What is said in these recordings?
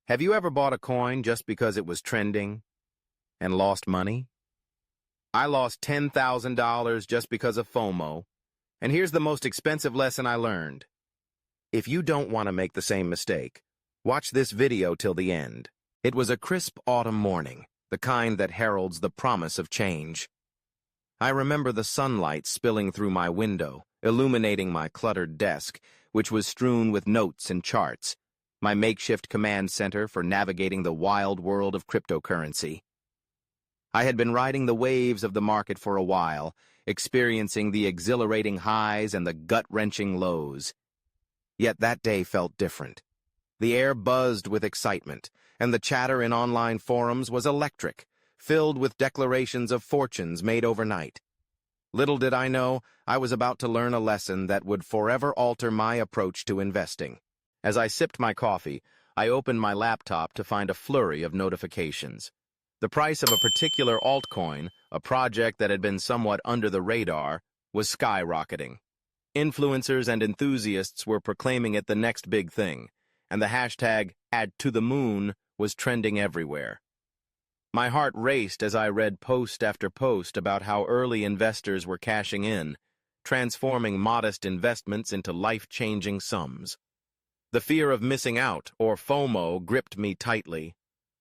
Have you ever bought a coin just because it was trending and lost money? I lost $10,000 just because of FOMO, and here's the most expensive lesson I learned. If you don't want to make the same mistake, watch this video till the end. It was a crisp autumn morning, the kind that heralds the promise of change. I remember the sunlight spilling through my window, illuminating my cluttered desk, which was strewn with notes and charts, my makeshift command center for navigating the wild world of cryptocurrency. I had been riding the waves of the market for a while, experiencing the exhilarating highs and the gut-wrenching lows. Yet that day felt different. The air buzzed with excitement, and the chatter in online forums was electric, filled with declarations of fortunes made overnight. Little did I know, I was about to learn a lesson that would forever alter my approach to investing. As I sipped my coffee, I opened my laptop to find a flurry of notifications. The price of a particular altcoin, a project that had been somewhat under the radar, was skyrocketing. Influencers and enthusiasts were proclaiming it the next big thing, and the hashtag #AddToTheMoon was trending everywhere. My heart raced as I read post after post about how early investors were cashing in, transforming modest investments into life-changing sums. The fear of missing out, or FOMO, gripped me tightly.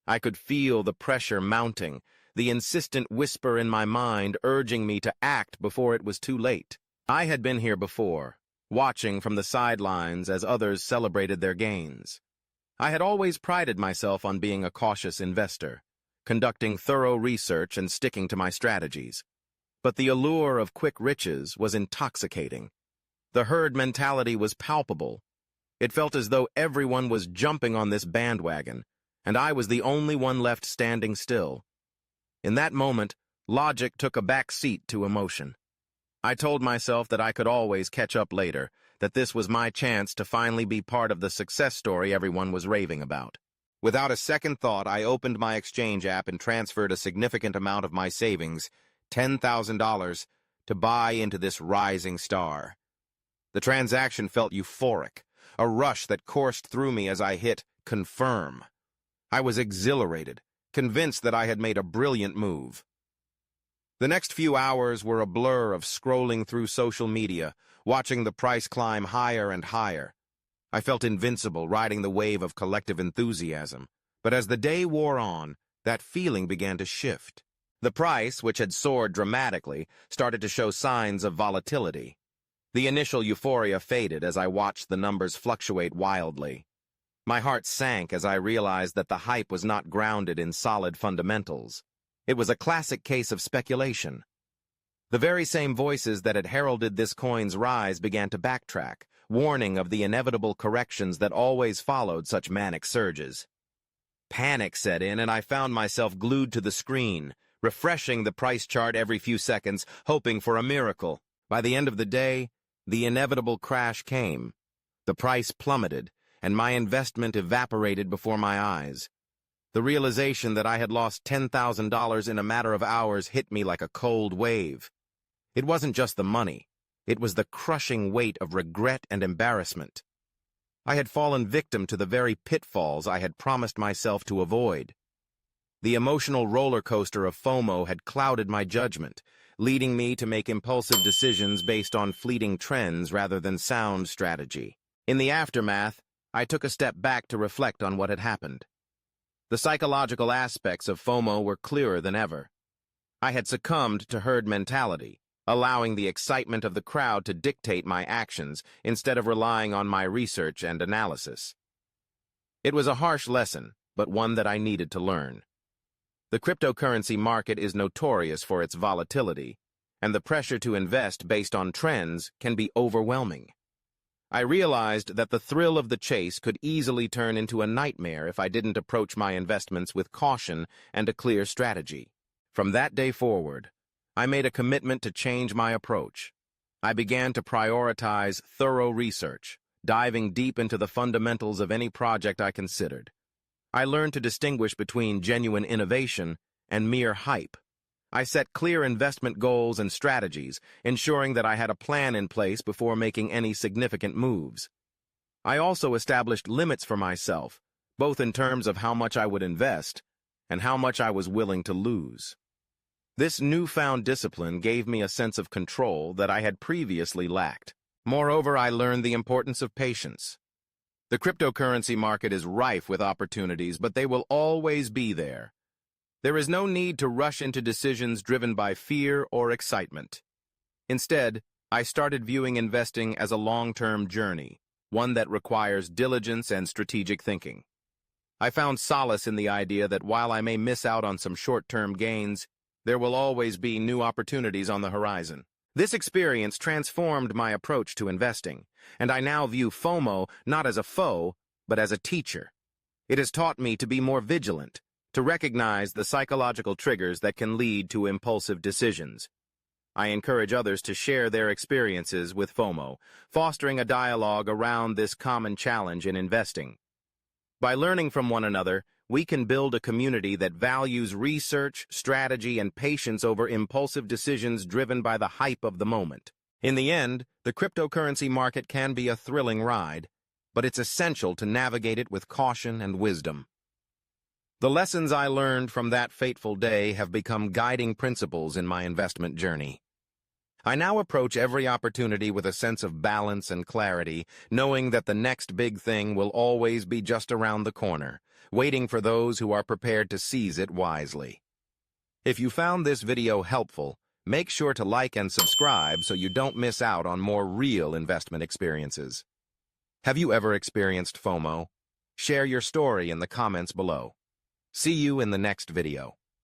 I could feel the pressure mounting, the insistent whisper in my mind urging me to act before it was too late. I had been here before, watching from the sidelines as others celebrated their gains. I had always prided myself on being a cautious investor, conducting thorough research and sticking to my strategies. But the allure of quick riches was intoxicating. The herd mentality was palpable. It felt as though everyone was jumping on this bandwagon, and I was the only one left standing still. In that moment, logic took a back seat to emotion. I told myself that I could always catch up later, that this was my chance to finally be part of the success story everyone was raving about. Without a second thought, I opened my exchange app and transferred a significant amount of my savings, $10,000, to buy into this rising star. The transaction felt euphoric, a rush that coursed through me as I hit confirm. I was exhilarated, convinced that I had made a brilliant move. The next few hours were a blur of scrolling through social media, watching the price climb higher and higher. I felt invincible, riding the wave of collective enthusiasm. But as the day wore on, that feeling began to shift. The price, which had soared dramatically, started to show signs of volatility. The initial euphoria faded as I watched the numbers fluctuate wildly. My heart sank as I realized that the hype was not grounded in solid fundamentals. It was a classic case of speculation. The very same voices that had heralded this coin's rise began to backtrack, warning of the inevitable corrections that always followed such manic surges. Panic set in, and I found myself glued to the screen, refreshing the price chart every few seconds, hoping for a miracle. By the end of the day, the inevitable crash came. The price plummeted, and my investment evaporated before my eyes. The realization that I had lost $10,000 in a matter of hours hit me like a cold wave. It wasn't just the money. It was the crushing weight of regret and embarrassment. I had fallen victim to the very pitfalls I had promised myself to avoid. The emotional roller coaster of FOMO had clouded my judgment, leading me to make impulsive decisions based on fleeting trends rather than sound strategy. In the aftermath, I took a step back to reflect on what had happened. The psychological aspects of FOMO were clearer than ever. I had succumbed to herd mentality, allowing the excitement of the crowd to dictate my actions instead of relying on my research and analysis. It was a harsh lesson, but one that I needed to learn. The cryptocurrency market is notorious for its volatility, and the pressure to invest based on trends can be overwhelming. I realized that the thrill of the chase could easily turn into a nightmare if I didn't approach my investments with caution and a clear strategy. From that day forward, I made a commitment to change my approach. I began to prioritize thorough research, diving deep into the fundamentals of any project I considered. I learned to distinguish between genuine innovation and mere hype. I set clear investment goals and strategies, ensuring that I had a plan in place before making any significant moves. I also established limits for myself, both in terms of how much I would invest and how much I was willing to lose. This newfound discipline gave me a sense of control that I had previously lacked. Moreover, I learned the importance of patience. The cryptocurrency market is rife with opportunities, but they will always be there. There is no need to rush into decisions driven by fear or excitement. Instead, I started viewing investing as a long-term journey, one that requires diligence and strategic thinking. I found solace in the idea that while I may miss out on some short-term gains, there will always be new opportunities on the horizon. This experience transformed my approach to investing, and I now view FOMO not as a foe, but as a teacher. It has taught me to be more vigilant, to recognize the psychological triggers that can lead to impulsive decisions. I encourage others to share their experiences with FOMO, fostering a dialogue around this common challenge in investing. By learning from one another, we can build a community that values research, strategy, and patience over impulsive decisions driven by the hype of the moment. In the end, the cryptocurrency market can be a thrilling ride, but it's essential to navigate it with caution and wisdom. The lessons I learned from that fateful day have become guiding principles in my investment journey. I now approach every opportunity with a sense of balance and clarity, knowing that the next big thing will always be just around the corner, waiting for those who are prepared to seize it wisely. If you found this video helpful, make sure to like and subscribe so you don't miss out on more real investment experiences. Have you ever experienced FOMO? Share your story in the comments below. See you in the next video.